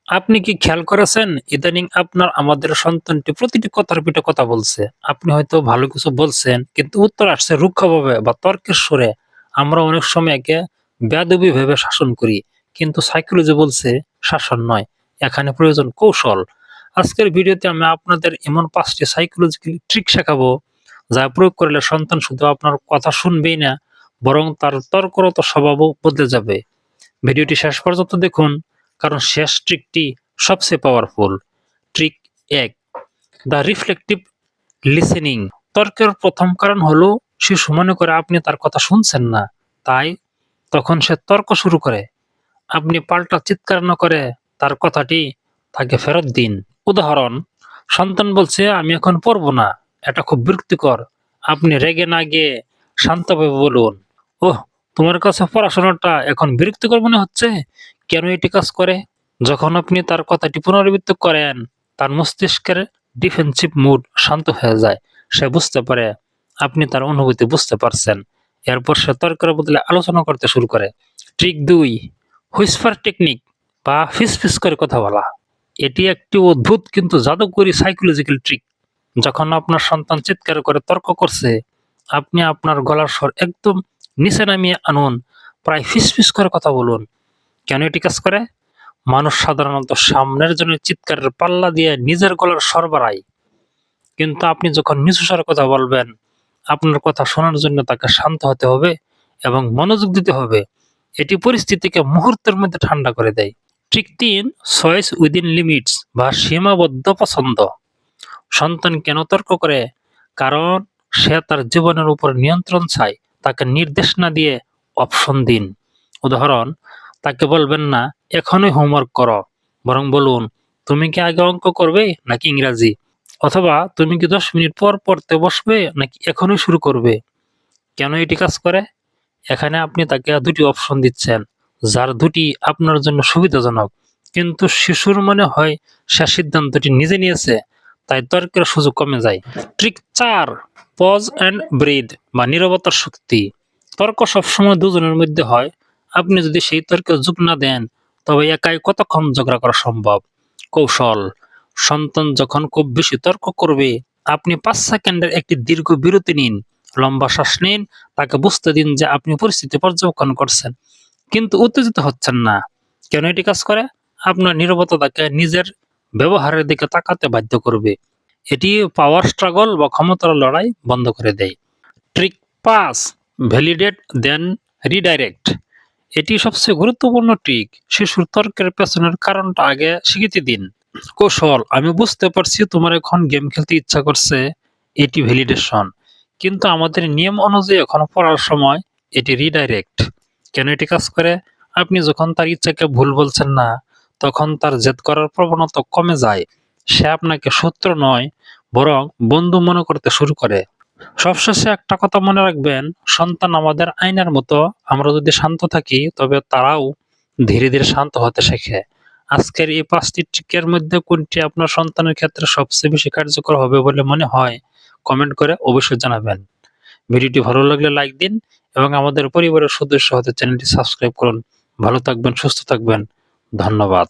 আপনি কি খেয়াল করেছেন ইদানিং আমাদের সন্তানটি প্রতিটি কথার পিঠে কথা বলছে। আপনি হয়তো ভালো কিছু বলছেন কিন্তু উত্তর আসছে রুক্ষভাবে বা তর্কের সুরে। আমরা অনেক সময় একে বেয়াদবি ভেবে শাসন করি, কিন্তু সাইকোলজি বলছে শাসন নয়, এখানে প্রয়োজন কৌশল। আজকের ভিডিওতে আমি আপনাদের এমন 5টি সাইকোলজিক্যাল ট্রিক শেখাবো যা প্রয়োগ করলে সন্তান শুধু আপনার কথা শুনবেই না, বরং তার তর্করত স্বভাবও বদলে যাবে। ভিডিওটি শেষ পর্যন্ত দেখুন, কারণ শেষ ট্রিকটি সবচেয়ে powerful. Trick 1, the reflective listening. তর্কের প্রথম কারণ হলো শিশু মনে করে আপনি তার কথা শুনছেন না, তাই তখন সে তর্ক শুরু করে। আপনি পাল্টা চিৎকার না করে তার কথাটি তাকে ফেরত দিন। উদাহরণ, সন্তান বলছে আমি এখন পড়বো না, এটা খুব বিরক্তিকর। আপনি রেগে না গিয়ে শান্তভাবে বলুন, ওহ, তোমার কাছে পড়াশোনাটা এখন বিরক্তিকর মনে হচ্ছে? কেন এটি কাজ করে? যখন আপনি তার কথাটি পুনরাবৃত্তি করেন, তার মস্তিষ্কের ডিফেন্সিভ মুড শান্ত হয়ে যায়। সে বুঝতে পারে আপনি তার অনুভূতি বুঝতে পারছেন। এরপর সে তর্কের বদলে আলোচনা করতে শুরু করে। ট্রিক 2, হুইসপার টেকনিক বা ফিসফিস করে কথা বলা। এটি একটি অদ্ভুত কিন্তু জাদুকরী সাইকোলজিক্যাল ট্রিক। যখন আপনার সন্তান চিৎকার করে তর্ক করছে, আপনি আপনার গলার স্বর একদম নিচে নামিয়ে আনুন, প্রায় ফিসফিস করে কথা বলুন। কেন এটি কাজ করে? মানুষ সাধারণত সামনের জনের চিৎকারের পাল্লা দিয়ে নিজের গলার স্বর বাড়ায়, কিন্তু আপনি যখন নিচু স্বরে কথা বলবেন, আপনার কথা শোনার জন্য তাকে শান্ত হতে হবে এবং মনোযোগ দিতে হবে। এটি পরিস্থিতিকে মুহূর্তের মধ্যে ঠান্ডা করে দেয়। ট্রিক 3, চয়েস উইদিন লিমিটস বা সীমাবদ্ধ পছন্দ। সন্তান কেন তর্ক করে? কারণ সে তার জীবনের উপর নিয়ন্ত্রণ চায়। তাকে নির্দেশ না দিয়ে অপশন দিন। উদাহরণ, তাকে বলবেন না এখনই হোমওয়ার্ক করো, বরং বলুন তুমি কি আগে অঙ্ক করবে নাকি ইংরাজি, অথবা তুমি কি 10 মিনিট পর পড়তে বসবে নাকি এখনই শুরু করবে। কেন এটি কাজ করে? এখানে আপনি তাকে দুটি অপশন দিচ্ছেন, যার দুটি আপনার জন্য সুবিধাজনক, কিন্তু শিশুর মনে হয় সে সিদ্ধান্তটি নিজে নিয়েছে, তাই তর্কের সুযোগ কমে যায়। ট্রিক 4, পজ অ্যান্ড ব্রিথ বা নীরবতার শক্তি। তর্ক সবসময় দুজনের মধ্যে হয়। আপনি যদি সেই তর্কে যোগ না দেন, তবে একাই কতক্ষণ ঝগড়া করা সম্ভব। কৌশল, সন্তান যখন খুব বেশি তর্ক করবে, আপনি 5 সেকেন্ডের একটি দীর্ঘ বিরতি নিন, লম্বা শ্বাস নিন, তাকে বুঝতে দিন যে আপনি পরিস্থিতি পর্যবেক্ষণ করছেন কিন্তু উত্তেজিত হচ্ছেন না। কেন এটি কাজ করে? আপনার নীরবতা তাকে নিজের ব্যবহারের দিকে তাকাতে বাধ্য করবে। এটি পাওয়ার স্ট্রাগল বা ক্ষমতার লড়াই বন্ধ করে দেয়। ট্রিক 5, ভ্যালিডেট দেন রিডাইরেক্ট। এটি সবচেয়ে গুরুত্বপূর্ণ ট্রিক। শিশুর তর্কের পেছনের কারণটা আগে স্বীকৃতি দিন। কৌশল, আমি বুঝতে পারছি তোমার এখন গেম খেলতে ইচ্ছা করছে, এটি ভ্যালিডেশন। কিন্তু আমাদের নিয়ম অনুযায়ী এখন পড়ার সময়। এটি রিডাইরেক্ট। কেন এটি কাজ করে? আপনি যখন তার ইচ্ছাকে ভুল বলছেন না, তখন তার জেদ করার প্রবণতা কমে যায়। সে আপনাকে শত্রু নয়, বরং বন্ধু মনে করতে শুরু করে। সবশেষে একটা কথা মনে রাখবেন, সন্তান আমাদের আয়নার মতো। আমরা যদি শান্ত থাকি, তবে তারাও ধীরে ধীরে শান্ত হতে শেখে। আজকের এই 5টি ট্রিকের মধ্যে কোনটি আপনার সন্তানের ক্ষেত্রে সবচেয়ে বেশি কার্যকর হবে বলে মনে হয়, কমেন্ট করে অবশ্যই জানাবেন। ভিডিওটি ভালো লাগলে লাইক দিন এবং আমাদের পরিবারের সদস্য হতে চ্যানেলটি সাবস্ক্রাইব করুন। ভালো থাকবেন, সুস্থ থাকবেন। ধন্যবাদ।